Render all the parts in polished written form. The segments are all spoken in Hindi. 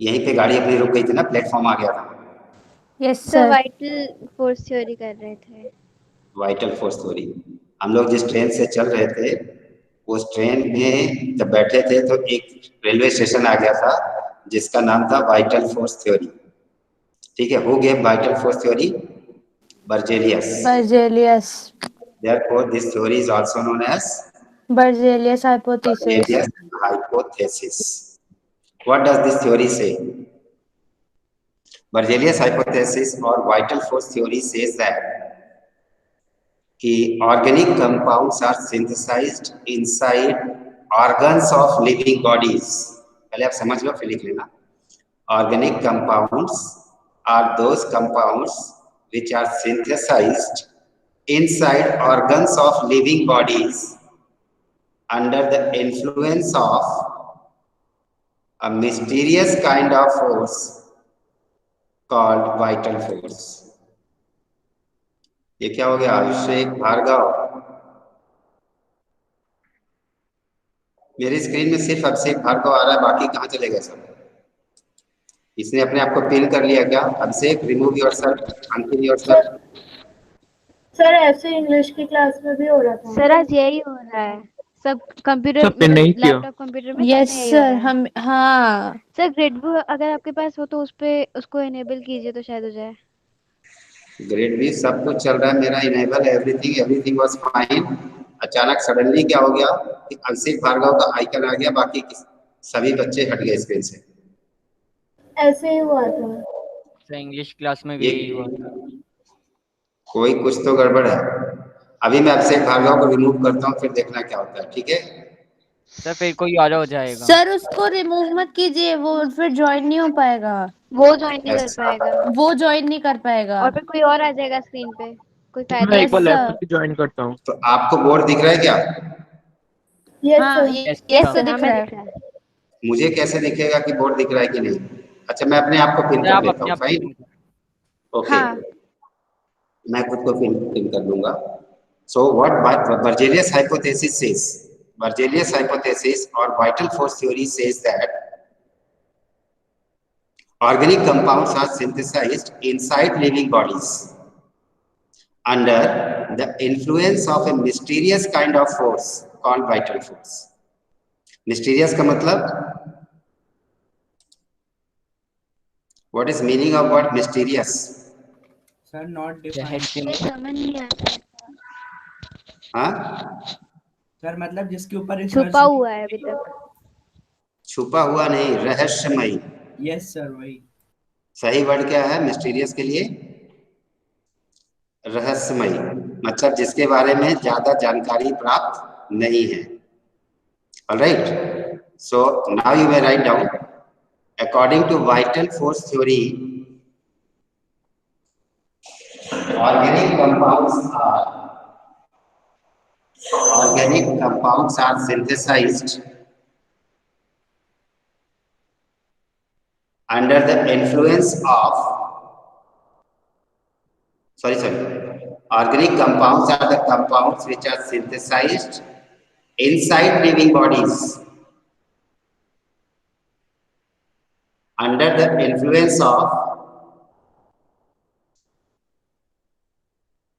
यहीं पे गाड़ी अपनी रुक गई थी ना, प्लेटफॉर्म आ गया था। Yes sir sir. Vital force theory कर रहे थे। Vital force theory. हम लोग जिस ट्रेन से चल रहे थे, उस ट्रेन में जब बैठे थे तो एक रेलवे स्टेशन आ गया था जिसका नाम था वाइटल फोर्स थ्योरी। ठीक है, who gave vital force theory? Berzelius. Berzelius. Therefore, this theory is also known as Berzelius hypothesis. Berzelius hypothesis. What does this theory say? Berzelius hypothesis or vital force theory says that कि organic compounds are synthesized inside organs of living bodies. पहले आप समझ लो फिर लिख लेना। Organic compounds are those compounds which are synthesized inside organs of living bodies under the influence of a mysterious kind of force called vital force. ये क्या हो गया? अभिषेक भार्गव, मेरी स्क्रीन में सिर्फ अभिषेक भार्गव आ रहा है, बाकी कहाँ चले गए सब? इसने अपने आप को पिन कर लिया क्या? Abhishek, remove yourself, unpin yourself. Sir ऐसे इंग्लिश की क्लास में भी हो रहा था। सर आज यही हो रहा है, सब कंप्यूटर सब पिन नहीं किया। लैपटॉप कंप्यूटर में यस सब में यही हो रहा सर। है। हम हाँ सर ग्रिड व्यू अगर आपके पास हो तो उस पे उसको इनेबल कीजिए तो शायद हो जाए। ग्रेड भी सब कुछ चल रहा है मेरा, इनेबल एवरीथिंग वाज फाइन। अचानक सडनली क्या हो गया कि अभिषेक भार्गव का आइकन आ गया, बाकी सभी बच्चे हट गए स्क्रीन से। ऐसे ही हुआ था। सर इंग्लिश क्लास में भी यही हुआ था। कोई कुछ तो गड़बड़ है। अभी मैं अभिषेक भार्गव को रिमूव करता हूँ, फिर देखना क्या होता है। ठीक है सर फिर कोई और हो जाएगा। सर, उसको रिमूव मत कीजिए, वो फिर ज्वाइन नहीं हो पाएगा। वो ज्वाइन नहीं कर ऐसा। पाएगा वो ज्वाइन नहीं कर पाएगा। और फिर कोई और आ जाएगा स्क्रीन पे, कोई फायदा मैं नहीं। एक बार Yes, लैपटॉप sir. भी ज्वाइन करता हूँ। तो आपको बोर्ड दिख रहा है क्या? यस हाँ sir. Yes Yes, sir sir. दिख हमें रहा दिख है। रहा है। मुझे कैसे दिखेगा कि बोर्ड दिख रहा है कि नहीं? अच्छा, मैं अपने आप को पिन सर कर आप लेता अपने हूँ। आप फाइन, पिन करो। ओके। हाँ मैं खुद को पिन कर लूंगा। So what Berzelius hypothesis says, Berzelius hypothesis और vital force theory says that organic compounds are synthesized inside living bodies under the influence of a mysterious kind of force called vital force. Mysterious का मतलब, what is meaning of word mysterious? Sir not defined. समझ नहीं आता। हाँ, सर मतलब जिसके ऊपर छुपा हुआ है अभी तक। छुपा हुआ नहीं, रहस्यमयी। यस सर वही। सही वर्ड क्या है मिस्टीरियस के लिए? रहस्यमयी, मतलब जिसके बारे में ज्यादा जानकारी प्राप्त नहीं है। Alright, so now you may write down, according to vital force theory, organic compounds are synthesized under the influence of organic compounds are the compounds which are synthesized inside living bodies under the influence of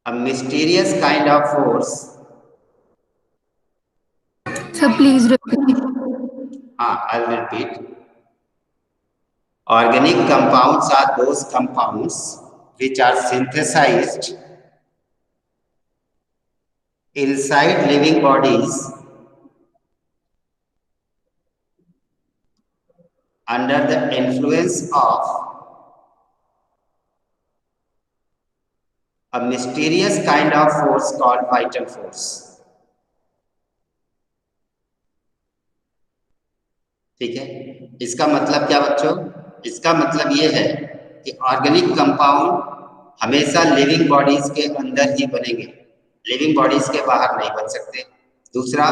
a mysterious kind of force. Sir please repeat. I'll repeat. Organic compounds are those compounds which are synthesized inside living bodies under the influence of a mysterious kind of force called vital force. ठीक है, इसका मतलब क्या बच्चों? इसका मतलब ये है कि ऑर्गेनिक कंपाउंड हमेशा लिविंग बॉडीज के अंदर ही बनेंगे, लिविंग बॉडीज के बाहर नहीं बन सकते। दूसरा,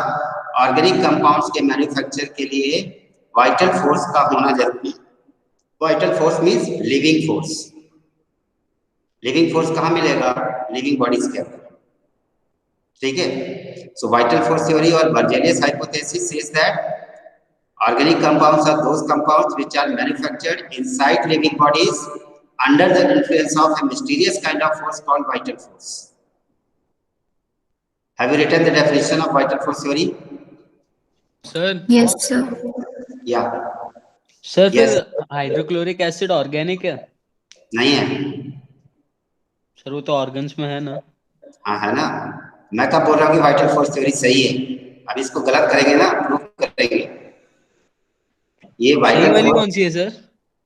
ऑर्गेनिक कंपाउंड्स के मैन्युफैक्चर के लिए वाइटल फोर्स का होना जरूरी है। Vital force means living force. Living force कहाँ मिलेगा? लिविंग बॉडीज के अंदर। ठीक है, सो वाइटल फोर्स थ्योरी और Berzelius hypothesis says that Organic compounds are those compounds which are manufactured inside living bodies under the influence of a mysterious kind of force called vital force. Have you written the definition of vital force theory? Sir Yes, sir. Yeah. Sir फिर Yes. हाइड्रोक्लोरिक एसिड ऑर्गेनिक है? नहीं है। सर वो तो ऑर्गन्स में है ना? हाँ है ना, मैं कब बोल रहा हूँ कि वाइटल फोर्स थ्योरी सही है। अब इसको गलत करेंगे ना, प्रूफ करेंगे। ये सही वाइटल वाली फोर्स कौन सी है सर?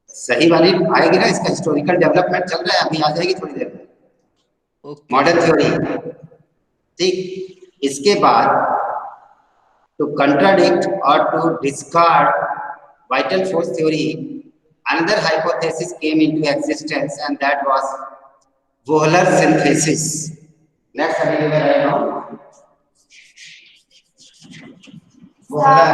सही वाली आएगी ना, इसका हिस्टोरिकल डेवलपमेंट चल रहा है, अभी आ जाएगी थोड़ी देर में। ओके। मॉडर्न थ्योरी, ठीक। इसके बाद to contradict or to discard vital force theory, another hypothesis came into existence, and that was Wohler synthesis. Let's study it right now. Wohler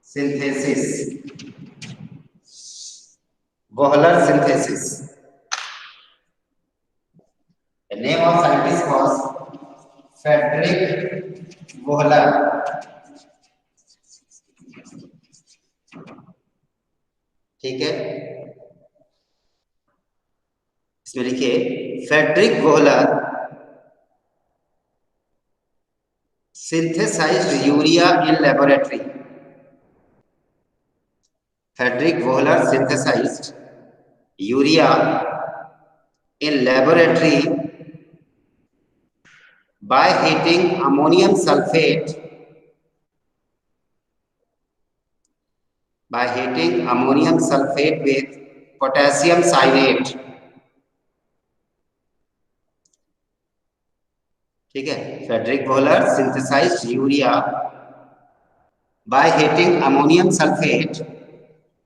synthesis. Wohler synthesis. The name of scientist was Friedrich Wohler. ठीक है, इसमें लिखिए Friedrich Wohler synthesized urea in laboratory. Friedrich Wohler synthesized urea in laboratory by heating ammonium sulfate with potassium cyanate. ठीक है, Friedrich Wohler synthesized urea by heating ammonium sulfate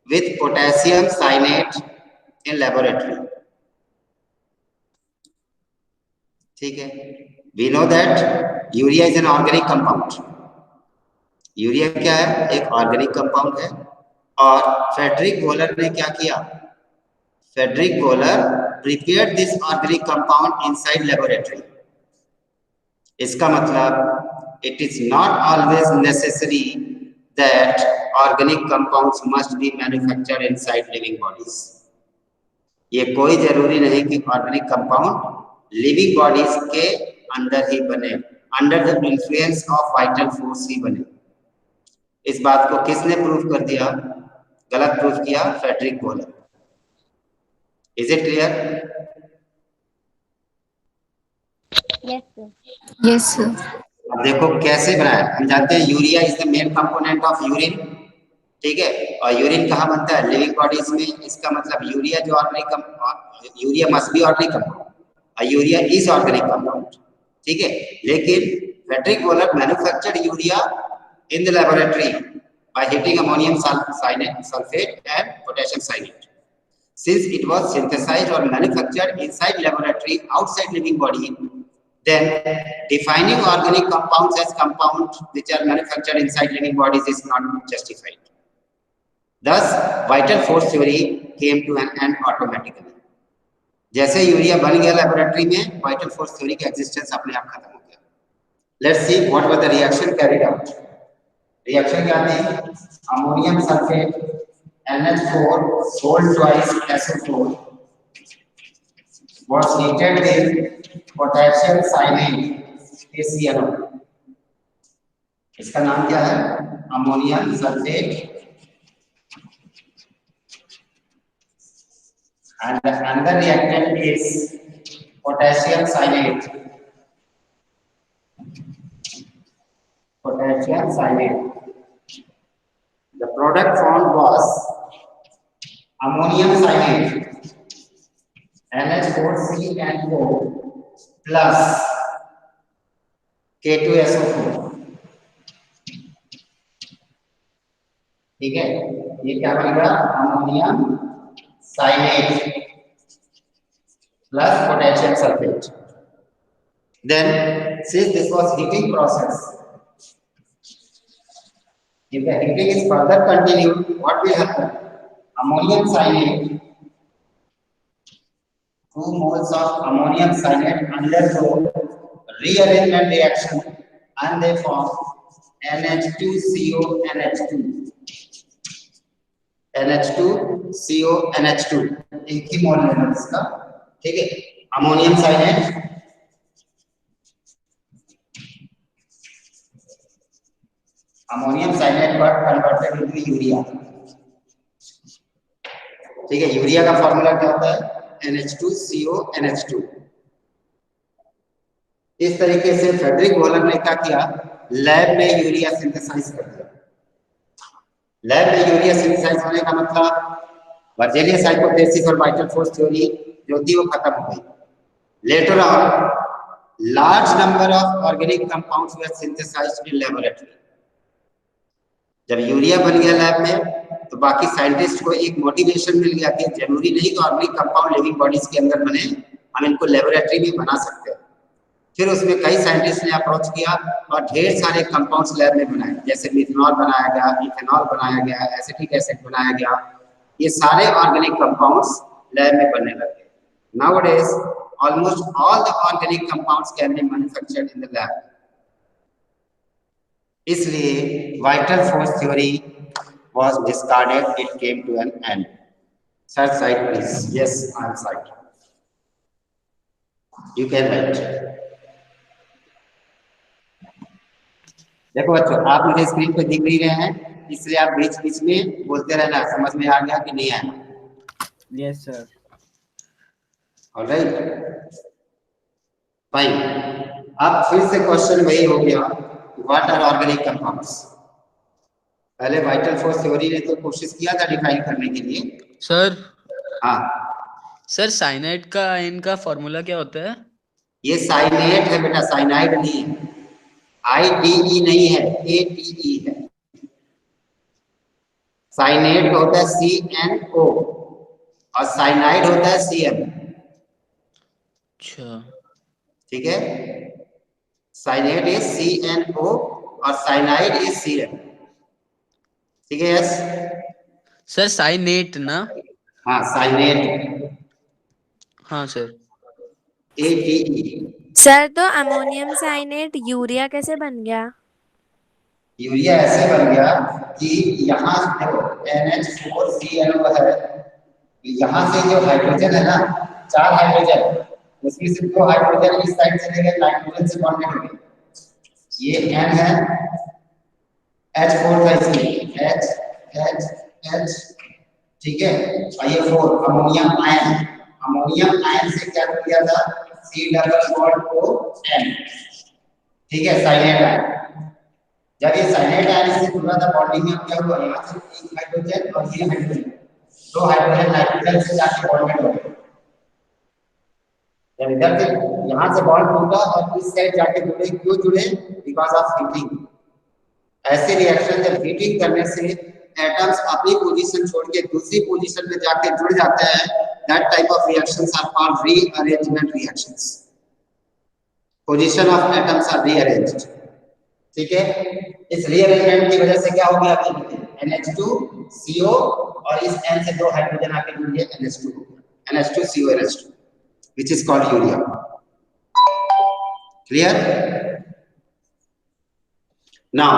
with potassium cyanate in laboratory. ठीक है, we know that urea is an organic compound. Urea क्या है? एक ऑर्गेनिक कंपाउंड है। और फ्रेडरिक वोहलर ने क्या किया? Friedrich Wohler prepared this organic compound inside laboratory. इसका मतलब it is not always necessary that organic compounds must be manufactured inside living bodies. ये कोई जरूरी नहीं कि ऑर्गेनिक कंपाउंड लिविंग बॉडीज के अंदर ही बने, under the influence of vital force ही बने। इस बात को किसने प्रूव कर दिया? गलत प्रूव किया Friedrich Wohler. Is it clear? Yes sir. Yes, sir. अब देखो कैसे बनाया। हम जानते हैं urea is the main component of urine, ठीक है, और यूरिन कहाँ बनता है? लिविंग बॉडीज में। इसका मतलब यूरिया जो organic, urea must be organic compound और यूरिया इज ऑर्गेनिक कंपाउंड, ठीक है। लेकिन Friedrich Wohler manufactured urea in the laboratory by heating ammonium sulfate and potassium cyanide. Since it was synthesized or manufactured inside laboratory outside living body, then defining organic compounds as compounds which are manufactured inside living bodies is not justified. Thus, vital force theory came to an end automatically. जैसे यूरिया बन गया लेबोरेटरी में, vital force theory का existence अपने आप खत्म हो गया। Let's see what was the reaction carried out. Reaction क्या थी? Ammonium sulphate NH4 sold twice SO4 was heated with potassium cyanide ACNO. इसका नाम क्या है? Ammonium sulphate. and another reactant is potassium cyanide. Potassium cyanide. The product found was ammonium cyanide NH4CN4 plus K2SO4। ठीक है, ये क्या बनेगा? Ammonium cyanate plus potassium sulfate. Then, since this was heating process, if the heating is further continued, what will happen? Ammonium cyanide, 2 moles of ammonium cyanide undergo rearrangement reaction and they form NH2CO NH2 NH2CO NH2 एक ही मोल लेना इसका, ठीक है। Ammonium cyanate got converted into urea, ठीक है। यूरिया का फॉर्मूला क्या होता है? NH2CO NH2। इस तरीके से फ्रेडरिक वोलर ने क्या किया, लैब में यूरिया सिंथेसाइज कर दिया। लैब में यूरिया सिंथेसाइज होने का मतलब बर्जेलियस हाइपोथेसिस और वाइटल फोर्स थ्योरी जो थी वो खत्म हो गई। Later on large number of organic compounds were synthesised in laboratory. जब यूरिया बन गया लैब में तो बाकी साइंटिस्ट को एक मोटिवेशन मिल गया कि जरूरी नहीं कि ऑर्गेनिक कंपाउंड लिविंग बॉडीज के अंदर बने, हम इनको लेबोरेटरी में बना सकते हैं। फिर उसमें कई साइंटिस्ट ने अप्रोच किया और ढेर सारे कंपाउंड्स लैब में बनाए, जैसे मिथेनॉल बनाया गया, इथेनॉल बनाया गया, एसिटिक एसिड बनाया गया। ये सारे ऑर्गेनिक कंपाउंड्स लैब में बनने लगे। Nowadays almost all the organic compounds can be manufactured in the lab. इसलिए vital force theory was discarded, it came to an end. Third side please. Yes, I'm side. You can write. देखो बच्चों, आप मुझे स्क्रीन पे दिख नहीं रहे हैं, इसलिए आप बीच बीच में बोलते रहना। समझ में आ गया कि नहीं आया? Yes sir. Alright, fine. अब फिर से क्वेश्चन वही हो गया, व्हाट आर ऑर्गेनिक कंपाउंड्स। पहले वाइटल फोर्स थ्योरी ने तो कोशिश किया था डिफाइन करने के लिए। सर हाँ सर, साइनाइड का आयन का फॉर्मूला क्या होता है? ये साइनेट है बेटा, साइनाइड नहीं है। IDE नहीं है, ATE है। साइनेट होता है CNO और साइनाइड होता है CN। अच्छा, ठीक है, साइनेट इज CNO और साइनाइड इज CN। ठीक है, यस सर साइनेट ना? हाँ, साइनेट हाँ सर। ATE। सर तो अमोनियम साइनेट यूरिया कैसे बन गया? यूरिया ऐसे बन गया कि यहाँ देखो NH4CnO है, यहाँ से जो हाइड्रोजन है ना, 4 हाइड्रोजन, उसमें से 2 हाइड्रोजन इस साइड चले गए, नाइट्रोजन से बॉन्डेड हो गए। ये N है, H4 था इसमें, H, ठीक है। और ये 4 अमोनियम आयन, अमोनियम आयन से क्या किया था, C+O(N), ठीक है, साइनेट आयन। जब ये साइनेट आयन से जुड़ा था बॉन्डिंग में, क्या हुआ, यहाँ से एक हाइड्रोजन और ये हाइड्रोजन, 2 हाइड्रोजन नाइट्रोजन से जाके बॉन्डेड हो गए। जब इधर से यहाँ से बॉन्ड टूटा और इस साइड जाके जुड़े, क्यों जुड़े? Because of heating. ऐसे रिएक्शन जब हीटिंग करने से एटम्स अपनी पोजीशन छोड़ के दूसरी पोजीशन में जाके जुड़ जाते हैं, that type of reactions are called rearrangement reactions. Position of atoms are rearranged, ठीक है। इस रीअरेंजमेंट की वजह से क्या हो गया, NH2CO और इस N से 2 हाइड्रोजन आके जुड़ गए, NH2 हो गया, NH2CO NH2 which is called urea. Clear? Now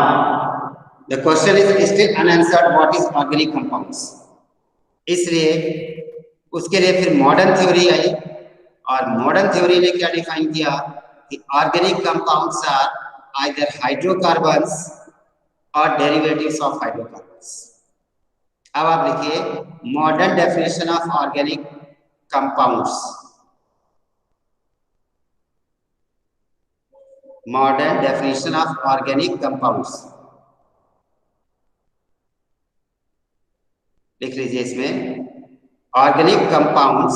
the question is still unanswered, what is organic compounds? इसलिए उसके लिए फिर मॉडर्न थ्योरी आई, और मॉडर्न थ्योरी ने क्या डिफाइन किया कि organic compounds are either hydrocarbons और डेरिवेटिव्स ऑफ हाइड्रोकार्बन्स। अब आप लिखिए modern definition of organic compounds. Modern definition of organic compounds लिख लीजिए इसमें, organic compounds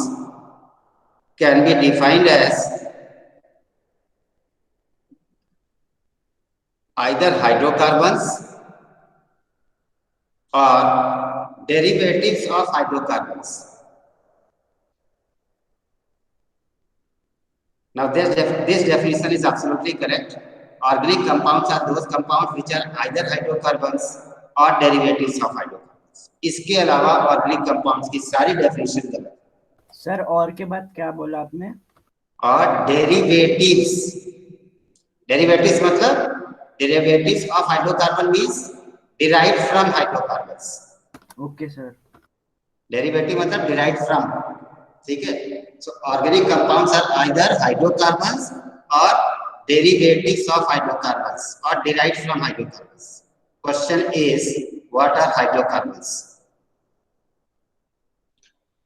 can be defined as either hydrocarbons or derivatives of hydrocarbons. Now this definition is absolutely correct. Organic compounds are those compounds which are either hydrocarbons or derivatives of hydrocarbons. इसके अलावा ऑर्गेनिक कंपाउंड्स की सारी डेफिनेशन गलत। सर और के बाद क्या बोला आपने? और डेरिवेटिव्स, डेरिवेटिव्स मतलब Derivatives of hydrocarbon means derived from hydrocarbons. Okay sir. Derivative मतलब derived from, ठीक है। So organic compounds are either hydrocarbons or derivatives of hydrocarbons or derived from hydrocarbons. Question is, what are hydrocarbons?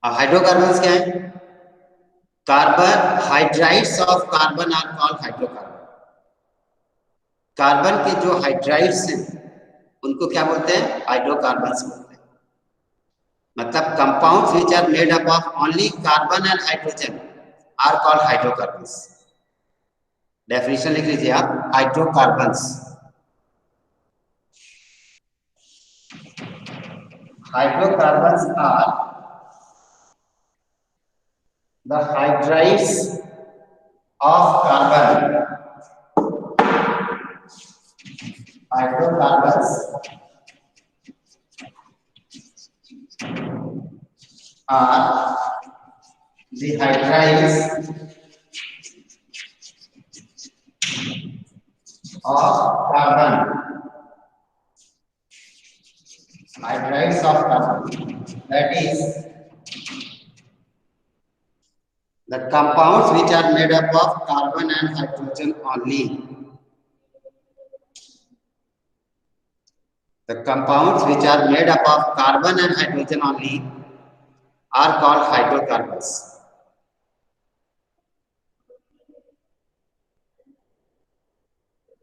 Hydrocarbons क्या है? Carbohydrates of carbon are called hydrocarbon. Carbon के जो हाइड्राइड्स हैं उनको क्या बोलते हैं? हाइड्रोकार्बन्स बोलते हैं। मतलब compounds which are made up of only carbon and hydrogen are called hydrocarbons. Definition लिख लीजिए आप, hydrocarbons. Hydrocarbons are the hydrides of carbon. Hydrocarbons are the hydrides of carbon. Hydrides of carbon, that is the compounds which are made up of carbon and hydrogen only. The compounds which are made up of carbon and hydrogen only are called hydrocarbons.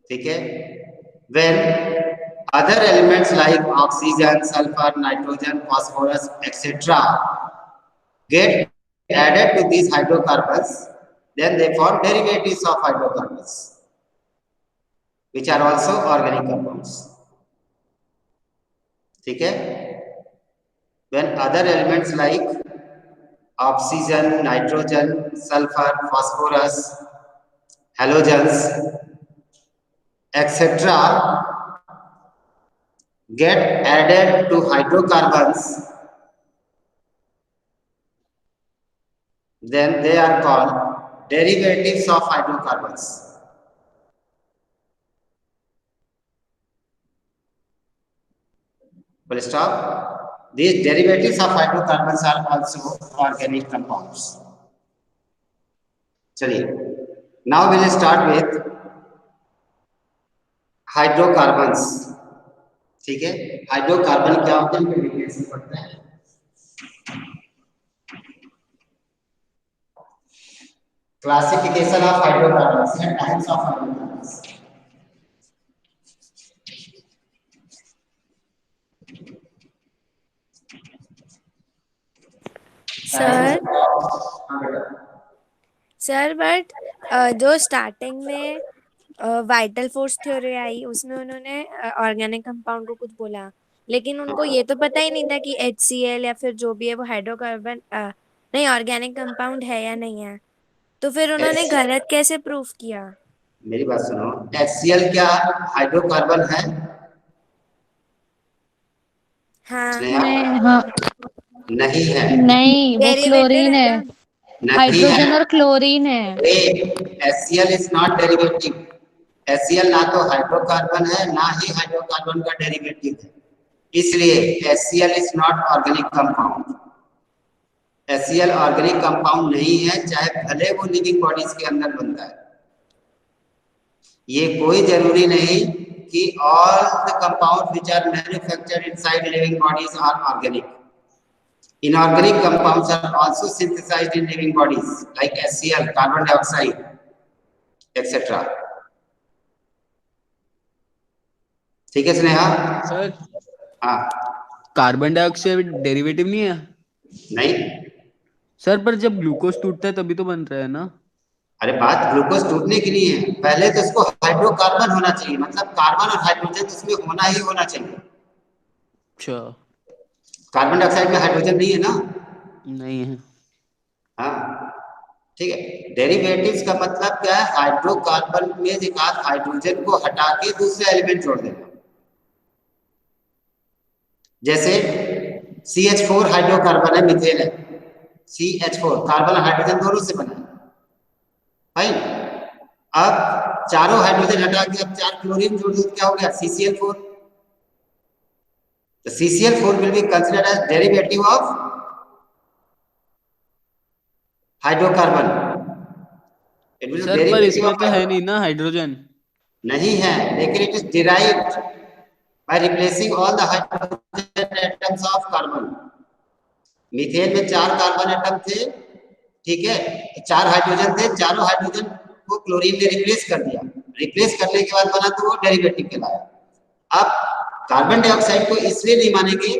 ठीक है? When other elements like oxygen, sulfur, nitrogen, phosphorus, etc. get added to these hydrocarbons, then they form derivatives of hydrocarbons, which are also organic compounds. ठीक है? When other elements like oxygen, nitrogen, sulfur, phosphorus, halogens, etc. get added to hydrocarbons, then they are called derivatives of hydrocarbons. Full stop. These derivatives of hydrocarbons are also organic compounds. चलिए, now we will start with hydrocarbons. ठीक है? हाइड्रोकार्बन क्या होते हैं? डिफिनेशन पढ़ते हैं। Classification of hydrocarbons and types of hydrocarbons. Sir but जो स्टार्टिंग में वाइटल फोर्स थ्योरी आई उसमें उन्होंने ऑर्गेनिक कंपाउंड को कुछ बोला, लेकिन उनको ये तो पता ही नहीं था कि HCl या फिर जो भी है वो हाइड्रोकार्बन नहीं ऑर्गेनिक कंपाउंड है या नहीं है, तो फिर उन्होंने गलत कैसे प्रूफ किया? मेरी बात सुनो, HCl क्या हाइड्रोकार्बन है? हाँ नहीं, हाँ नहीं है। नहीं, वो क्लोरीन है। हाइड्रोजन और क्लोरीन है। HCl is not derivative. HCl ना तो हाइड्रोकार्बन है ना ही हाइड्रोकार्बन का डेरिवेटिव है, इसलिए HCl is not organic compound. HCl organic compound नहीं है, चाहे भले वो लिविंग बॉडीज के अंदर बनता है। ये कोई जरूरी नहीं कि all the compounds which are manufactured inside living bodies are organic. Inorganic compounds are also synthesized in living bodies like HCl, carbon dioxide, etc. ठीक है स्नेहा? सर हाँ। कार्बन डाइऑक्साइड डेरिवेटिव नहीं है? नहीं सर, पर जब ग्लूकोज टूटता है तभी तो बन रहा है ना? अरे बात ग्लूकोज टूटने की नहीं है, पहले तो उसको हाइड्रोकार्बन होना चाहिए, मतलब कार्बन और हाइड्रोजन उसमें होना ही होना चाहिए। अच्छा, कार्बन डाइऑक्साइड में हाइड्रोजन नहीं है ना? नहीं है। हाँ ठीक है। डेरिवेटिव्स का मतलब क्या है? हाइड्रोकार्बन में एक आध हाइड्रोजन को हटा के दूसरा एलिमेंट जोड़ देना। जैसे CH4 हाइड्रोकार्बन है, मिथेन है। CH4 कार्बन और हाइड्रोजन दोनों से बना है। अब चारों हाइड्रोजन हटा के अब 4 क्लोरीन जोड़ दो तो क्या हो गया CCl4। तो CCl4 will be considered as derivative of hydrocarbon. It will be sir पर derivative इसमें of तो है नहीं ना हाइड्रोजन। नहीं है, लेकिन it is derived by replacing all the hydrogen atoms of carbon। Methane में 4 कार्बन एटम थे, ठीक है, 4 हाइड्रोजन थे, चारों हाइड्रोजन को क्लोरीन ने रिप्लेस कर दिया। रिप्लेस करने के बाद बना तो वो डेरिवेटिव कहलाया। अब कार्बन डाइऑक्साइड को इसलिए नहीं मानेंगे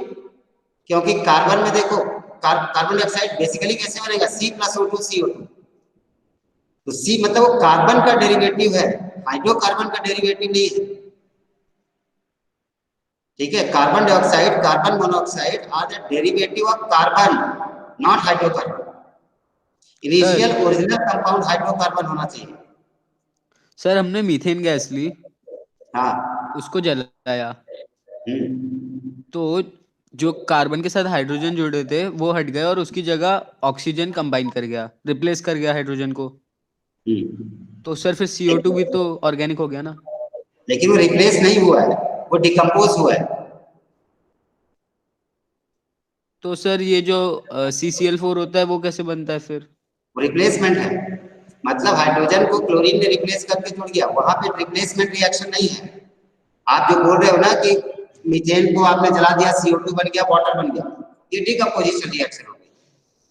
क्योंकि कार्बन में देखो कार्बन डाइऑक्साइड बेसिकली कैसे बनेगा, C+O2 CO2। तो C मतलब वो कार्बन का डेरिवेटिव है, हाइड्रोकार्बन का डेरिवेटिव नहीं है, ठीक है। Carbon dioxide, carbon monoxide are the derivative of carbon, not hydrocarbon. Initial original compound hydrocarbon होना चाहिए। सर हमने मीथेन गैस ली, हाँ, उसको जलाया, तो जो कार्बन के साथ हाइड्रोजन जुड़े थे वो हट गए और उसकी जगह ऑक्सीजन कंबाइन कर गया, रिप्लेस कर गया हाइड्रोजन को। तो सर फिर CO2 भी तो ऑर्गेनिक हो गया ना। लेकिन वो रिप्लेस नहीं हुआ है, वो डिकम्पोज हुआ है। तो सर ये जो CCl4 होता है वो कैसे बनता है फिर? वो रिप्लेसमेंट है, मतलब हाइड्रोजन को क्लोरीन ने रिप्लेस करके जुड़ गया, वहां पे रिप्लेसमेंट रिएक्शन नहीं है। आप जो बोल रहे हो ना कि मीथेन को आपने जला दिया, CO2 बन गया, वाटर बन गया, ये डिकम्पोजिशन रिएक्शन होगी।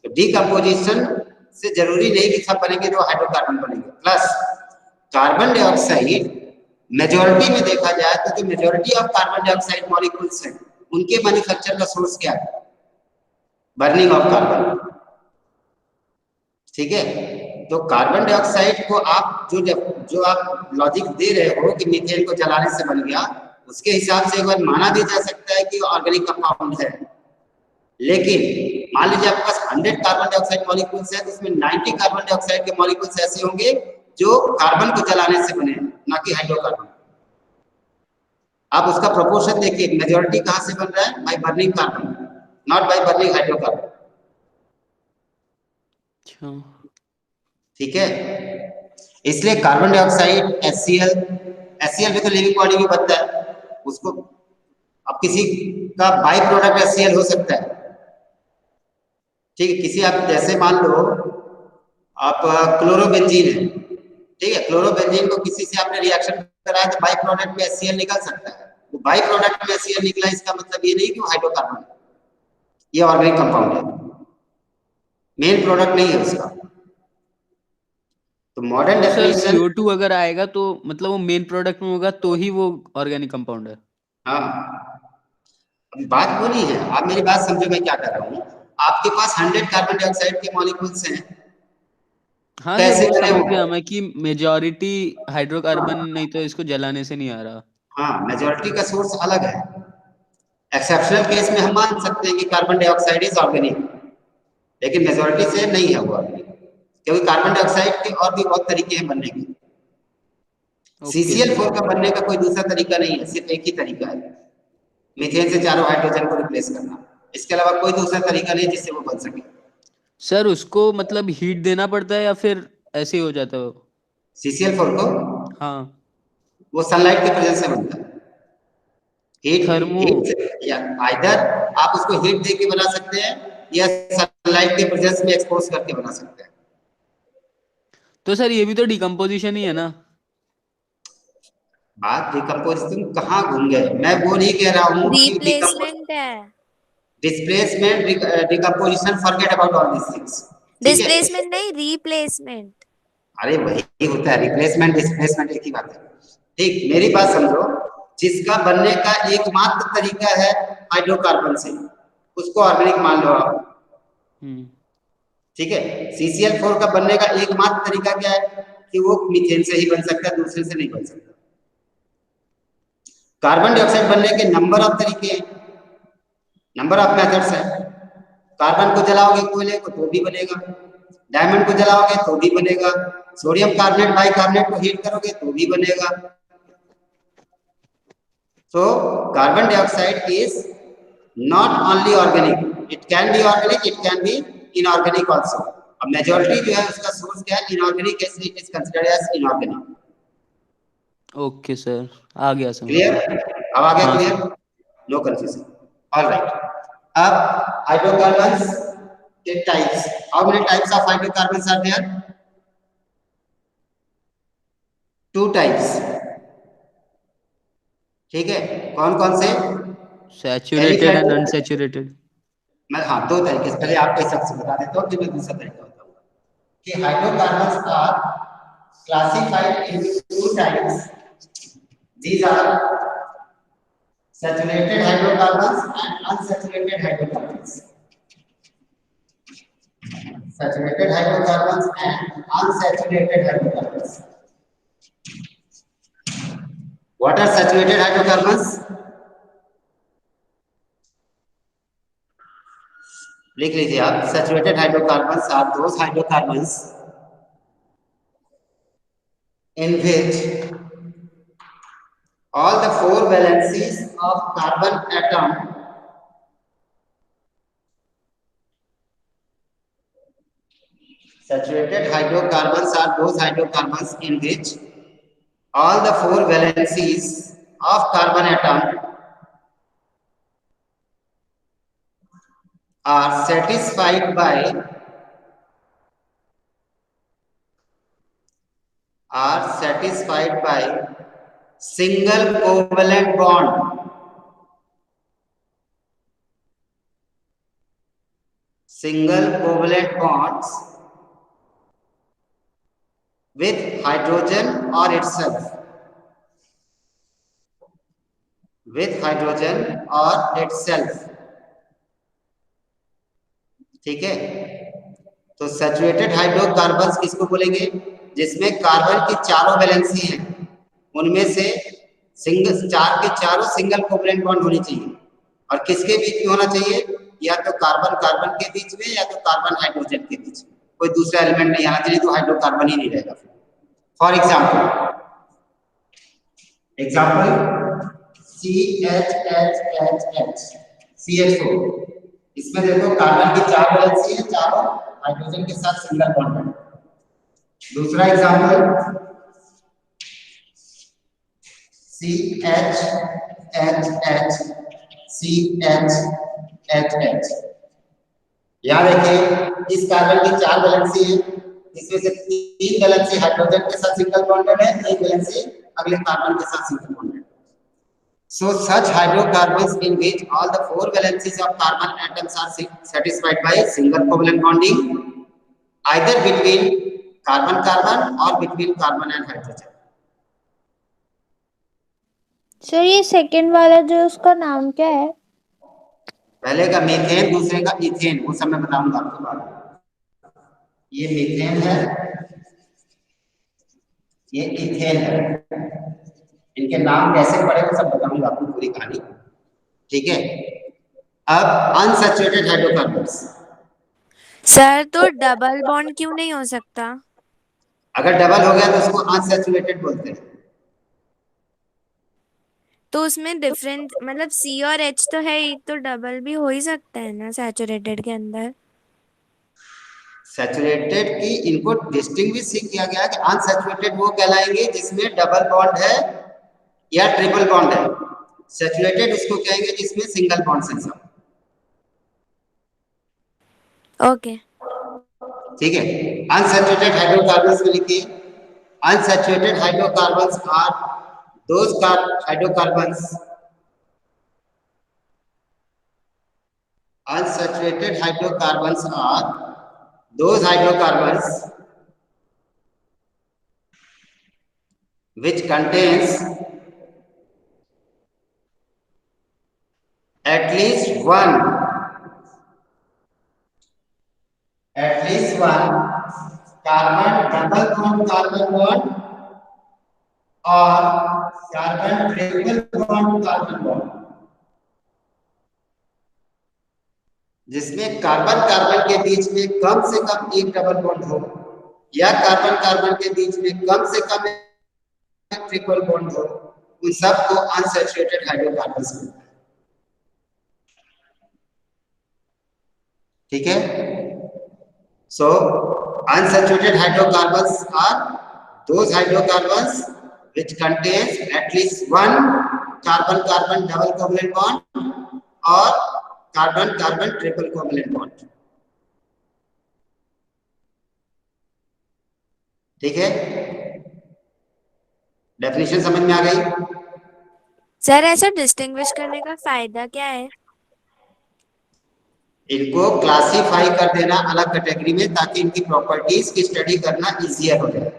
तो डिकम्पोजिशन से जरूरी नहीं कि सब बनेंगे जो हाइड्रोकार्बन बनेंगे। प्लस कार्बन डाइऑक्साइड मेजॉरिटी में देखा जाए तो जो majority of carbon dioxide molecules हैं उनके मैन्युफैक्चर का सोर्स क्या है, बर्निंग ऑफ कार्बन, ठीक है। तो कार्बन डाइऑक्साइड को आप जो आप लॉजिक दे रहे हो कि मीथेन को जलाने से बन गया, उसके हिसाब से एक बार माना भी जा सकता है कि ऑर्गेनिक कंपाउंड है। लेकिन मान लीजिए आपके पास 100 कार्बन डाइऑक्साइड मॉलिक्यूल्स है तो उसमें 90 कार्बन डाइऑक्साइड के मॉलिक्यूल्स ऐसे होंगे जो कार्बन को जलाने से बने, ना कि हाइड्रोकार्बन। आप उसका प्रोपोर्शन देखिए, मेजॉरिटी कहां से बन रहा है, by burning carbon, not by burning hydrocarbon, ठीक है। इसलिए कार्बन डाइऑक्साइड HCl भी तो लिविंग बॉडी में बनता है, उसको अब किसी का बाई प्रोडक्ट HCl हो सकता है, ठीक है। किसी आप जैसे मान लो आप क्लोरोबेंजीन है, ठीक है, क्लोरोबेंजीन को किसी से आपने रिएक्शन कराया तो बाई प्रोडक्ट में HCl निकल सकता है। वो बाई प्रोडक्ट में HCl निकला, इसका मतलब ये नहीं कि वो हाइड्रोकार्बन है, ये ऑर्गेनिक कंपाउंड है, मेन प्रोडक्ट नहीं है उसका। तो मॉडर्न डेफिनेशन CO2 अगर आएगा तो मतलब वो मेन प्रोडक्ट में होगा तो ही वो ऑर्गेनिक कंपाउंड है। हाँ, बात वो नहीं है, आप मेरी बात समझो मैं क्या कर रहा हूँ। आपके पास 100 कार्बन डाइऑक्साइड के मॉलिक्यूल्स हैं, हाँ कैसे वो बने समझ होंगे? गया मैं कि मेजॉरिटी हाइड्रोकार्बन, नहीं तो इसको जलाने से नहीं आ रहा। हाँ, मेजॉरिटी का सोर्स अलग है। एक्सेप्शनल केस में हम मान सकते हैं कि कार्बन डाइऑक्साइड इज ऑर्गेनिक, लेकिन मेजॉरिटी से नहीं है वो ऑर्गेनिक, क्योंकि कार्बन डाइऑक्साइड के और भी बहुत तरीके हैं बनने के। CCl4 का बनने का कोई दूसरा तरीका नहीं है, सिर्फ एक ही तरीका है, मीथेन से चारों हाइड्रोजन को रिप्लेस करना। इसके अलावा कोई दूसरा तरीका नहीं जिससे वो बन सके। सर उसको मतलब हीट देना पड़ता है या फिर ऐसे ही हो जाता है वो? CCl4 को हाँ, वो सनलाइट के प्रेजेंस से बनता है। हीट या आइदर आप उसको हीट दे के बना सकते हैं या सनलाइट के प्रेजेंस में एक्सपोज करके बना सकते हैं। तो सर ये भी तो डिकम्पोजिशन ही है ना? बात डिकम्पोजिशन कहाँ घूम गए, मैं वो नहीं कह रहा हूँ कि रिप्लेसमेंट है। Displacement, decomposition, forget about all this things. Displacement नहीं, रिप्लेसमेंट। अरे वही होता है, रिप्लेसमेंट डिस्प्लेसमेंट एक ही बात है, ठीक। मेरी बात समझो, जिसका बनने का एकमात्र तरीका है हाइड्रोकार्बन से, उसको ऑर्गेनिक मान लो आप, ठीक है। CCl4 का बनने का एकमात्र तरीका क्या है कि वो मीथेन से ही बन सकता है, दूसरे से नहीं बन सकता। कार्बन डाइऑक्साइड बनने के नंबर ऑफ तरीके हैं, नंबर ऑफ मेथड्स हैं। कार्बन को जलाओगे कोयले को तो भी बनेगा, डायमंड को जलाओगे तो भी बनेगा, सोडियम कार्बोनेट बाइकार्बोनेट को हीट करोगे तो भी बनेगा। तो carbon dioxide is not only organic, it can be organic, it can be inorganic also. अब मेजॉरिटी जो है उसका सोर्स क्या है, inorganic, it is considered as inorganic. Okay sir, आ गया समझ क्लियर? में। अब आ गया हाँ क्लियर? No confusion. ऑलराइट, अब हाइड्रोकार्बन्स के types, how many types of hydrocarbons are there? 2 types, ठीक है, कौन कौन से? Saturated and unsaturated. मैं हाँ 2 तरीके से, पहले आपके हिसाब से बता देता हूँ, फिर मैं दूसरा तरीका बताऊंगा कि hydrocarbons are classified into 2 types. These are saturated hydrocarbons and unsaturated hydrocarbons. Saturated hydrocarbons and unsaturated hydrocarbons. What are saturated hydrocarbons? लिख लीजिए आप. Saturated hydrocarbons are those hydrocarbons in which all the 4 valencies of carbon atom saturated hydrocarbons are those hydrocarbons in which all the 4 valencies of carbon atom are satisfied by single covalent bond. Single covalent bonds with hydrogen or itself. With hydrogen or itself. ठीक है, तो सैचुरेटेड हाइड्रोकार्बन्स किसको बोलेंगे? जिसमें कार्बन की चारों वैलेंसी हैं, उनमें से सिंगल 4 के चारों सिंगल कोवलेंट बॉन्ड होनी चाहिए. और किसके बीच में होना चाहिए? या तो कार्बन कार्बन के बीच में या तो कार्बन हाइड्रोजन के बीच में. कोई दूसरा एलिमेंट नहीं आना चाहिए, तो हाइड्रोकार्बन ही नहीं रहेगा. For example CHHHH CH4. इसमें देखो कार्बन की 4 वैलेंसी है, चारों हाइड्रोजन के साथ सिंगल बॉन्ड है. दूसरा एग्जांपल CHHH CHHH. याद रखिए, इस कार्बन की 4 वैलेंसी है, इसमें से 3 वैलेंसी हाइड्रोजन के साथ सिंगल बॉन्डेड है, 1 वैलेंसी अगले कार्बन के साथ single bonded. So such hydrocarbons in which all the 4 valencies of carbon atoms are satisfied by single covalent bonding either between carbon carbon or between carbon and hydrogen. Sir ये सेकंड वाला जो उसका नाम क्या है? पहले का मीथेन, दूसरे का इथेन, वो सब मैं बताऊंगा आपको बाद में. ये मीथेन है, ये इथेन है. इनके नाम कैसे पड़े वो सब बताऊंगा आपको, पूरी कहानी. ठीक है, अब अनसैचुरेटेड हाइड्रोकार्बन्स. सर तो डबल बॉन्ड क्यों नहीं हो सकता? अगर डबल हो गया तो उसको अनसैचुरेटेड बोलते हैं. तो उसमें डिफरेंस मतलब C और H तो है ही, तो डबल भी हो ही सकता है ना सैचुरेटेड के अंदर. सैचुरेटेड की इनको डिस्टिंग्विश किया गया कि अनसैचुरेटेड वो कहलाएंगे जिसमें डबल बॉन्ड है या ट्रिपल बॉन्ड है. सैचुरेटेड उसको कहेंगे जिसमें सिंगल बॉन्ड है सब. ओके ठीक है, अनसैचुरेटेड हाइड्रोकार्बन्स में लिखिए. Unsaturated hydrocarbons are those hydrocarbons. Unsaturated hydrocarbons are those hydrocarbons which contains at least one carbon double bond carbon bond or carbon triple bond carbon bond, जिसमें कार्बन कार्बन के बीच में कम से कम एक डबल बॉन्ड हो या कार्बन कार्बन के बीच में कम से कम एक ट्रिपल बॉन्ड हो. उन सब को अनसैचुरेटेड हाइड्रोकार्बन्स कहते हैं. ठीक है, so unsaturated hydrocarbons are those hydrocarbons which contains at least one carbon-carbon double covalent bond or carbon-carbon triple covalent bond. ठीक है, डेफिनेशन समझ में आ गई? सर ऐसा डिस्टिंग्विश करने का फायदा क्या है? इनको क्लासिफाई कर देना अलग कैटेगरी में, ताकि इनकी प्रॉपर्टीज की स्टडी करना इजियर हो जाए।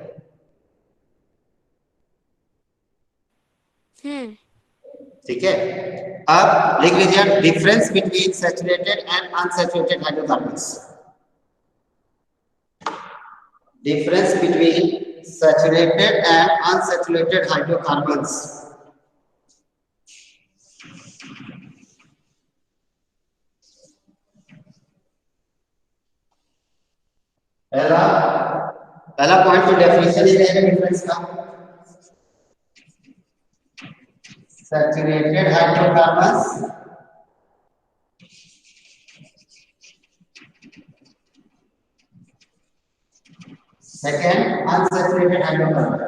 ठीक है, अब लिख लीजिए difference between saturated and unsaturated hydrocarbons. Difference between saturated and unsaturated hydrocarbons. पहला पॉइंट तो डेफिनेशन ही रहेगा डिफरेंस का। Saturated hydrocarbons second unsaturated hydrocarbon.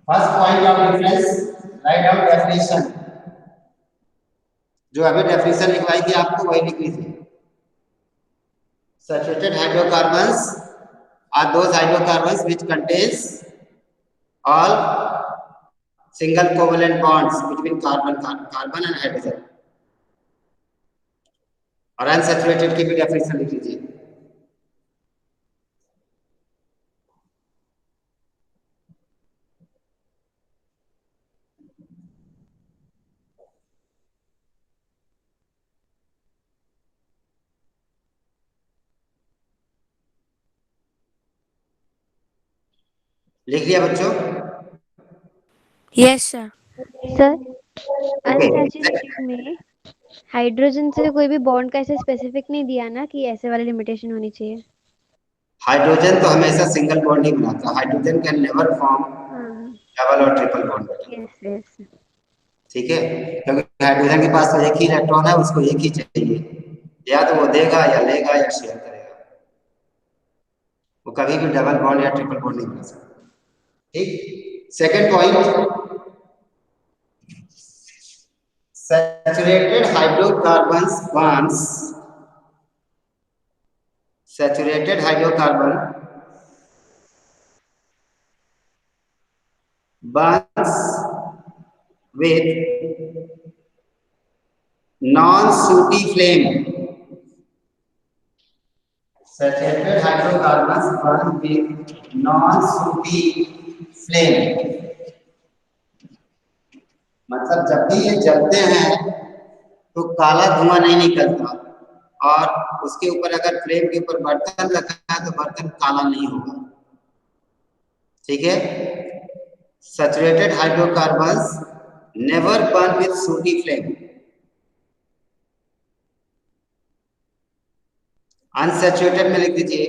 First point of difference, write down definition. जो अभी डेफिनेशन लिखवाई थी आपको वही लिख लीजिए। Saturated hydrocarbons are those hydrocarbons which contains all single covalent bonds between carbon and hydrogen। और अनसैचुरेटेड की भी डेफिनेशन लिख लीजिए। लिख लिया बच्चों? Yes sir. सर अनसैचुरेटेड में हाइड्रोजन से कोई भी बॉन्ड का ऐसे स्पेसिफिक नहीं दिया ना कि ऐसे वाली लिमिटेशन होनी चाहिए। हाइड्रोजन तो हमेशा सिंगल बॉन्ड ही बनाता। Hydrogen can never form double और ट्रिपल बॉन्ड। Yes yes. ठीक है, क्योंकि हाइड्रोजन के पास तो एक ही इलेक्ट्रॉन है, उसको एक ही चाहिए, या तो वो देगा या लेगा या शेयर करेगा। वो कभी भी डबल बॉन्ड या ट्रिपल बॉन्ड नहीं बना सकता। ठीक, second point, saturated hydrocarbons bonds, saturated hydrocarbon bonds with non-sooty flame। Saturated hydrocarbons burn with non-sooty flame। मतलब जब भी ये जलते हैं तो काला धुआं नहीं निकलता, और उसके ऊपर अगर फ्लेम के ऊपर बर्तन रखा है तो बर्तन काला नहीं होगा। ठीक है, saturated hydrocarbons never burn with सूटी फ्लेम। अनसैचुरेटेड में लिख दीजिए,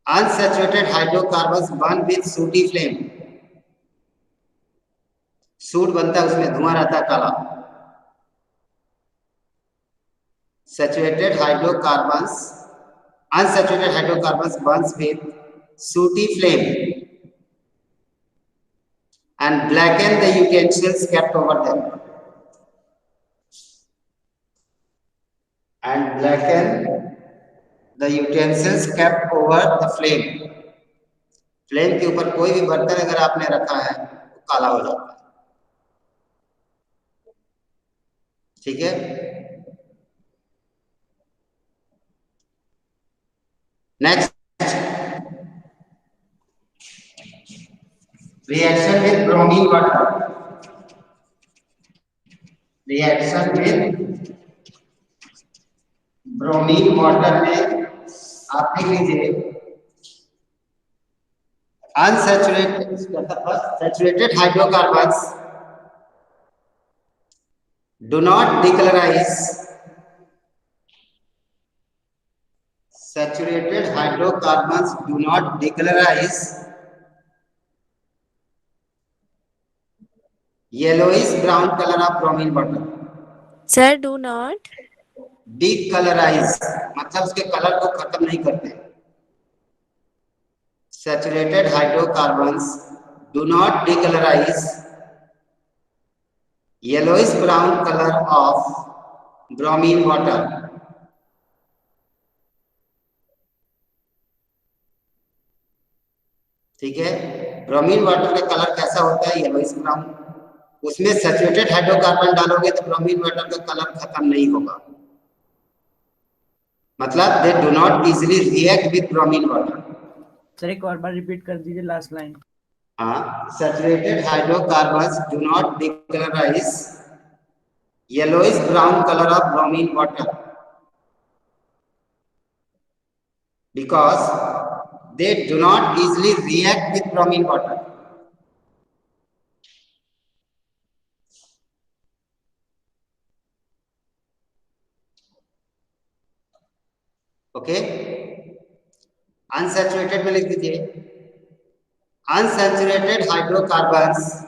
अनसैचुरेटेड हाइड्रोकार्बन्स बर्न विथ सूटी फ्लेम। सूट बनता है, उसमें धुआं रहता है काला। Saturated hydrocarbons, unsaturated hydrocarbons Burns with सूटी flame and blacken the utensils kept over them। And blacken the utensils kept over the flame। Flame के ऊपर कोई भी बर्तन अगर आपने रखा है तो काला हो जाता है। ठीक है, next, reaction with bromine water। reaction with bromine water में आप लिख लीजिए, unsaturated hydrocarbons do not decolorize। saturated hydrocarbons do not decolorize yellowish brown colour of bromine water. Sir do not decolourise मतलब उसके कलर को खत्म नहीं करते। Saturated hydrocarbons do not decolourise yellowish brown colour of bromine water. ठीक है, ब्रोमीन वाटर का कलर कैसा होता है? Yellowish brown. उसमें सैचुरेटेड हाइड्रोकार्बन डालोगे तो ब्रोमीन वाटर का कलर खत्म नहीं होगा, मतलब they do not easily react with bromine water. Sir एक और बार रिपीट कर दीजिए लास्ट लाइन। हाँ, saturated hydrocarbons do not decolourise yellowish brown colour of bromine water because they do not easily react with bromine water. Okay, unsaturated में लिख दीजिए unsaturated hydrocarbons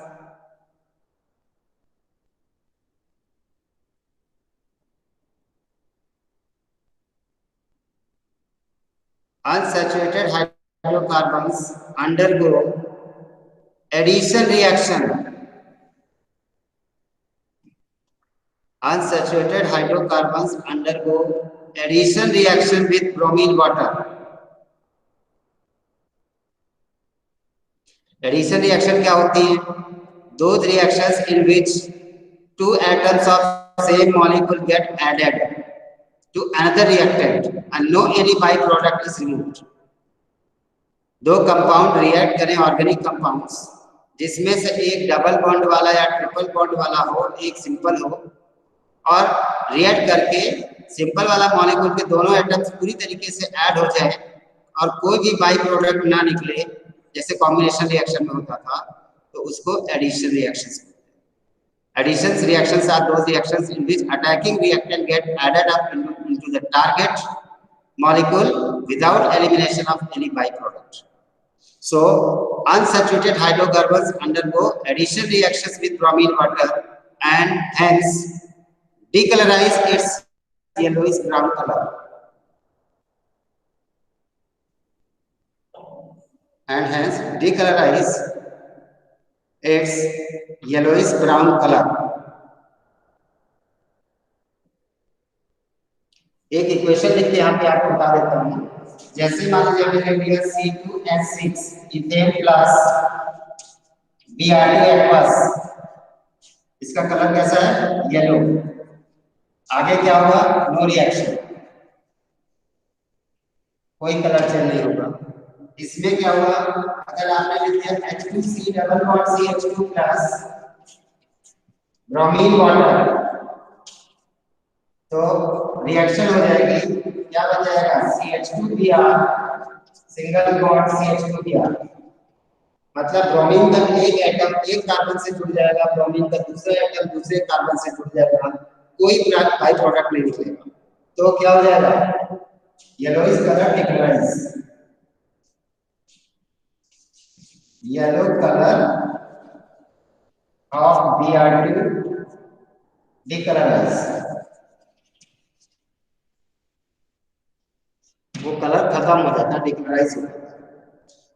unsaturated hydrocarbons undergo addition reaction. Unsaturated hydrocarbons undergo addition reaction with bromine water. Addition reaction क्या होती है? Those reactions in which two atoms of same molecule get added to another reactant and no any byproduct is removed. दो कंपाउंड रिएक्ट करें ऑर्गेनिक कंपाउंड्स जिसमें से एक डबल बॉन्ड वाला या ट्रिपल बॉन्ड वाला हो, एक सिंपल हो, और रिएक्ट करके सिंपल वाला मॉलिक्यूल के दोनों एटम्स पूरी तरीके से ऐड हो जाए और कोई भी बाई प्रोडक्ट ना निकले, जैसे कॉम्बिनेशन रिएक्शन में होता था, तो उसको addition reactions. Addition reactions are those reactions in which attacking reactant get added up into the target molecule without elimination of any byproduct. So, unsaturated hydrocarbons undergo addition reactions with bromine water and hence decolorize its yellowish brown color. And hence decolorize its yellowish brown color. एक इक्वेशन लिख के यहाँ पे आपको बता देता हूँ। जैसे मान लीजिए हमने ले लिया C2H6 ethane plus Br2 aqueous, इसका कलर कैसा है? येलो। आगे क्या होगा? नो रिएक्शन, कोई कलर चेंज नहीं होगा। इसमें क्या होगा? अगर आपने लिख दिया H2C double bond CH2 plus bromine water, तो रिएक्शन हो जाएगी, क्या बन जाएगा? CH2Br सिंगल बॉन्ड CH2Br, मतलब ब्रोमीन का एक एटम एक कार्बन से जुड़ जाएगा, ब्रोमीन का दूसरा एटम दूसरे कार्बन से जुड़ जाएगा, कोई बाई प्रोडक्ट नहीं निकलेगा, तो क्या हो जाएगा? Yellowish colour decolourise, yellow colour of Br2 decolourise, वो कलर खत्म हो जाता है, डिकलराइज हो जाता है।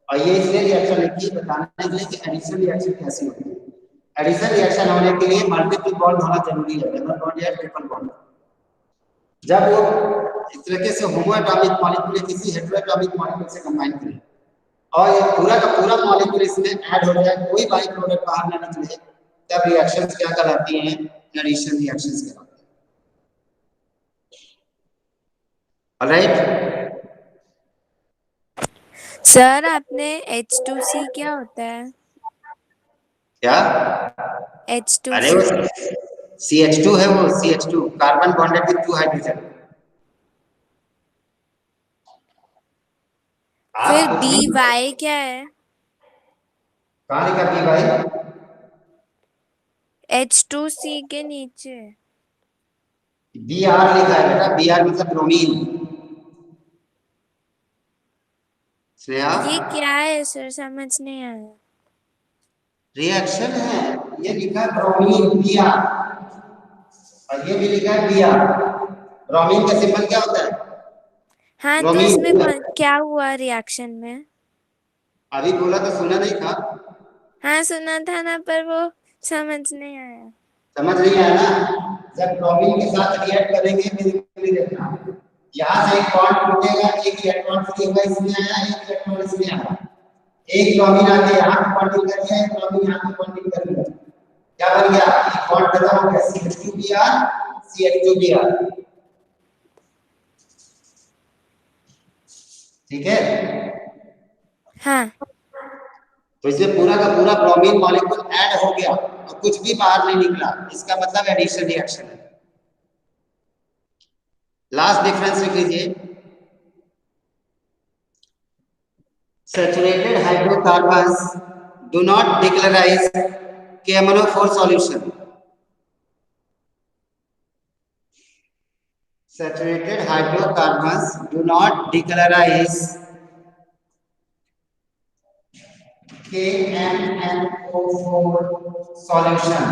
और ये इसलिए रिएक्शन लिखी बताने के लिए कि एडिशन रिएक्शन कैसी होती है। एडिशन रिएक्शन होने के लिए मल्टीपल बॉन्ड होना जरूरी है, डबल बॉन्ड या ट्रिपल बॉन्ड। जब वो इस तरीके से होमोएटॉमिक मॉलिक्यूल किसी हेटेरोएटॉमिक मॉलिक्यूल से कंबाइन करें और ये पूरा का पूरा मॉलिक्यूल इसमें ऐड हो जाए, कोई बाई प्रोडक्ट बाहर ना निकले, तब रिएक्शंस क्या कहलाती हैं? एडिशन रिएक्शंस कहलाती हैं। ऑलराइट सर, आपने H2C क्या होता है? क्या? अरे वो H2C CH2 है, वो CH2 carbon bonded with 2 hydrogen. फिर BY क्या है? कहाँ लिखा BY? H2C के नीचे Br लिखा है बेटा, Br मतलब ब्रोमीन। ये क्या है सर? समझ नहीं आया। रिएक्शन है। ये लिखा है ब्रोमीन Br और ये भी लिखा है Br। ब्रोमीन का सिंबल क्या होता है? हाँ, तो ब्रोमीन। इसमें क्या हुआ रिएक्शन में? अभी बोला तो सुना नहीं था? हाँ सुना था ना, पर वो समझ नहीं आया। समझ नहीं आया ना? जब ब्रोमीन के साथ रिएक्ट करेंगे फिर देखना, यहाँ से एक बॉन्ड टूटेगा, एक इलेक्ट्रॉन फ्री होगा, इसमें आया, एक इलेक्ट्रॉन इसमें आया, एक ब्रोमीन आके यहाँ पे बॉन्डिंग कर दिया, एक ब्रोमीन यहाँ पे बॉन्डिंग कर दिया, क्या बन गया? एक बॉन्ड खत्म हो गया, CH2Br CH2Br। ठीक है? हाँ, तो इसमें पूरा का पूरा ब्रोमीन मॉलिक्यूल ऐड हो गया और कुछ भी बाहर नहीं निकला, इसका मतलब एडिशन रिएक्शन है। लास्ट डिफरेंस लिख लीजिए, saturated hydrocarbons do not decolourise KMnO4 solution. Saturated hydrocarbons do not decolorize KMnO4 solution।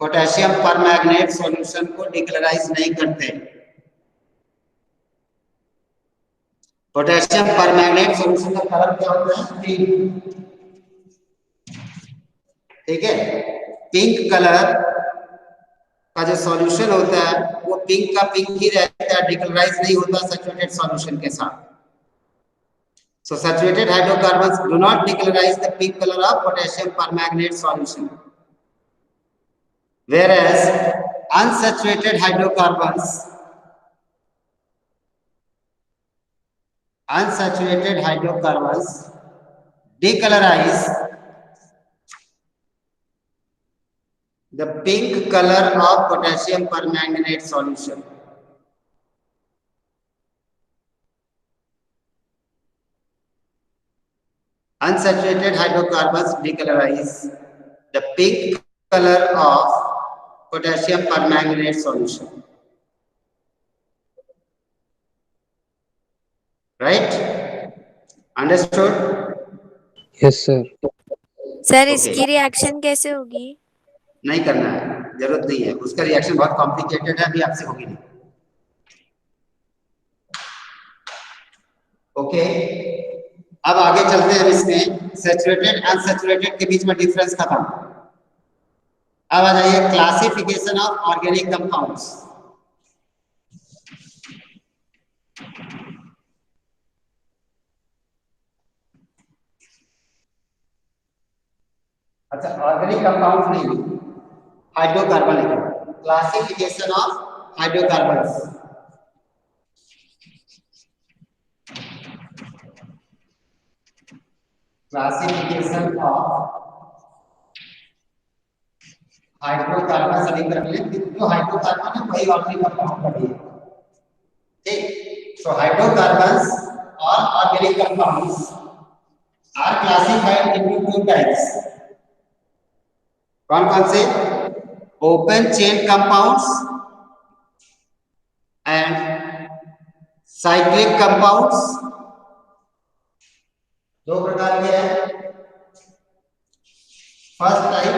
Potassium permanganate solution को डिक्लोराइज नहीं करते। पोटेशियम परमैंगनेट सॉल्यूशन का कलर क्या होता है? पिंक। ठीक है, पिंक कलर का जो सॉल्यूशन होता है वो पिंक का पिंक ही रहता है, डिक्लोराइज नहीं होता सैचुरेटेड सॉल्यूशन के साथ। So saturated hydrocarbons do not decolorize the pink color of potassium permanganate solution, whereas unsaturated hydrocarbons decolorize the pink color of potassium permanganate solution। Unsaturated hydrocarbons decolorize the pink color of potassium permanganate solution, right? Understood? Yes, sir. Sir इसकी रिएक्शन कैसे होगी? नहीं करना है, जरूरत नहीं है, उसका रिएक्शन बहुत कॉम्प्लिकेटेड है, अभी आपसे होगी नहीं। ओके, अब आगे चलते हैं। इसमें सैचुरेटेड अनसैचुरेटेड के बीच में डिफरेंस खत्म। अब आ जाइए क्लासिफिकेशन ऑफ ऑर्गेनिक कंपाउंड्स। अच्छा, ऑर्गेनिक कंपाउंड नहीं, हाइड्रोकार्बन है। Classification of hydrocarbons. Classification of hydrocarbon सभी कर ले, जो हाइड्रोकार्बन है वही ऑर्गेनिक कंपाउंड का है। ठीक, सो हाइड्रोकार्बन्स और organic compounds are classified into two types. कौन कौन से? Open chain compounds and cyclic compounds. दो प्रकार के हैं। First type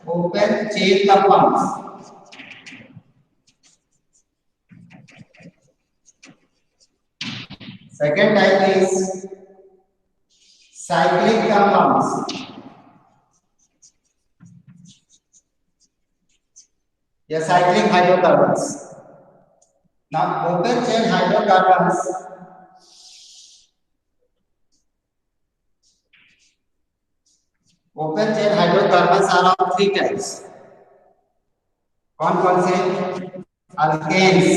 open chain compounds, second type is cyclic compounds या cyclic hydrocarbons. Now open chain hydrocarbons are of three types। कौन कौन से? Alkanes,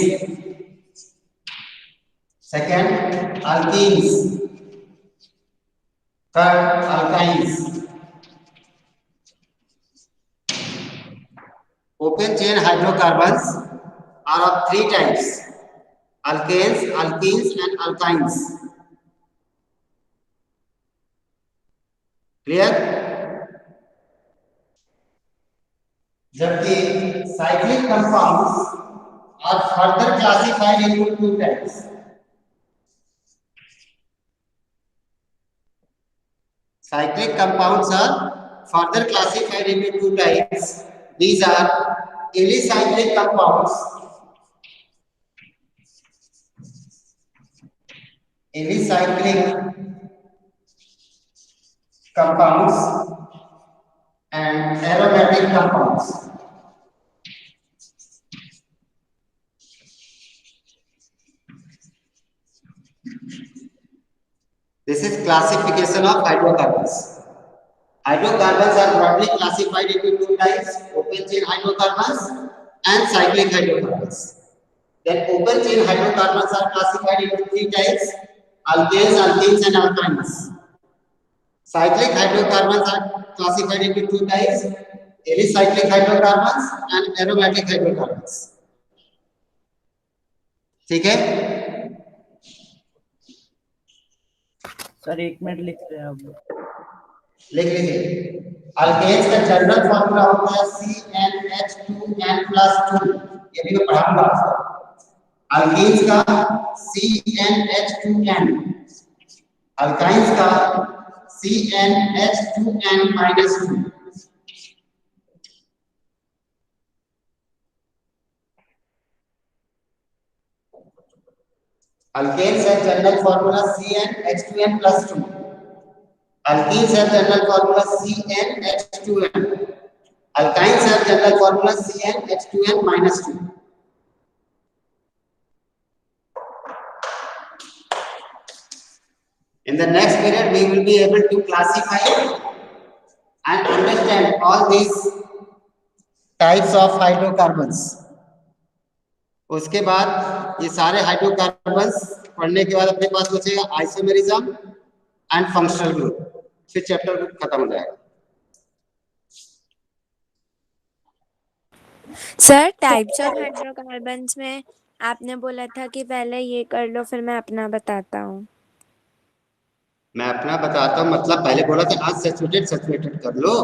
second alkenes, third alkynes. Open chain hydrocarbons are of three types: alkanes, alkenes and alkynes। Clear? जबकि cyclic compounds are further classified into two types. Cyclic compounds are further classified into two types. These are alicyclic compounds. Alicyclic compounds and aromatic compounds. This is classification of hydrocarbons. Hydrocarbons are broadly classified into two types: open chain hydrocarbons and cyclic hydrocarbons. Then open chain hydrocarbons are classified into three types: alkanes, alkenes and alkynes. Cyclic hydrocarbons are classified into two types: alicyclic hydrocarbons and aromatic hydrocarbons. ठीक है? सर 1 मिनट लिख रहे हैं अब। लिख लीजिए। अल्केन्स का जनरल फॉर्मूला होता है CnH2n+2। ये भी मैं पढ़ाऊंगा आपको। अल्कीन्स का CnH2n, अल्काइन्स का CnH2n-2। Alkanes have general formula CnH2n+2. Alkenes have general formula CnH2n. Alkynes have general formula CnH2n-2. In the next period, we will be able to classify and understand all these types of hydrocarbons. उसके बाद ये सारे हाइड्रोकार्बन्स पढ़ने के बाद अपने पास बचेगा आइसोमेरिज्म एंड फंक्शनल ग्रुप। फिर चैप्टर खत्म हो जाएगा। सर टाइप्स ऑफ हाइड्रोकार्बन्स में आपने बोला था कि पहले ये कर लो फिर मैं अपना बताता हूँ। मैं अपना बताता हूँ मतलब पहले बोला था अनसैचुरेटेड सैचुरेटेड कर लो,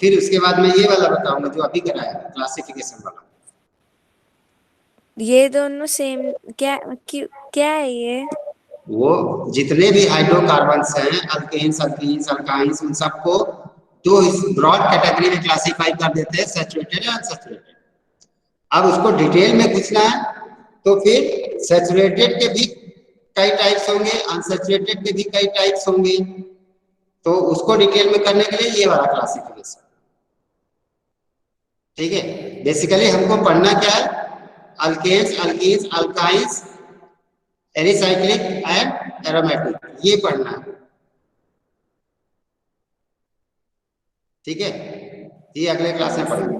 फिर उसके बाद मैं ये वाला बताऊंगा जो अभी कराया क्लासिफिकेशन वाला। ये दोनों सेम क्या है ये? वो जितने भी हाइड्रोकार्बन्स हैं, अल्केन्स, अल्कीन्स, अल्काइन्स, उन सबको दो ब्रॉड कैटेगरी में क्लासिफाई कर देते हैं, सैचुरेटेड और अनसैचुरेटेड। अब उसको डिटेल में पूछना है तो फिर सैचुरेटेड के भी कई टाइप्स होंगे, अनसैचुरेटेड के भी कई टाइप्स होंगे, तो उसको डिटेल में करने के लिए ये वाला क्लासिफिकेशन। ठीक है, बेसिकली हमको पढ़ना क्या है? Alkanes, alkenes, alkynes, alicyclic and aromatic, ये पढ़ना है। ठीक है, ये अगले क्लास में पढ़ेंगे।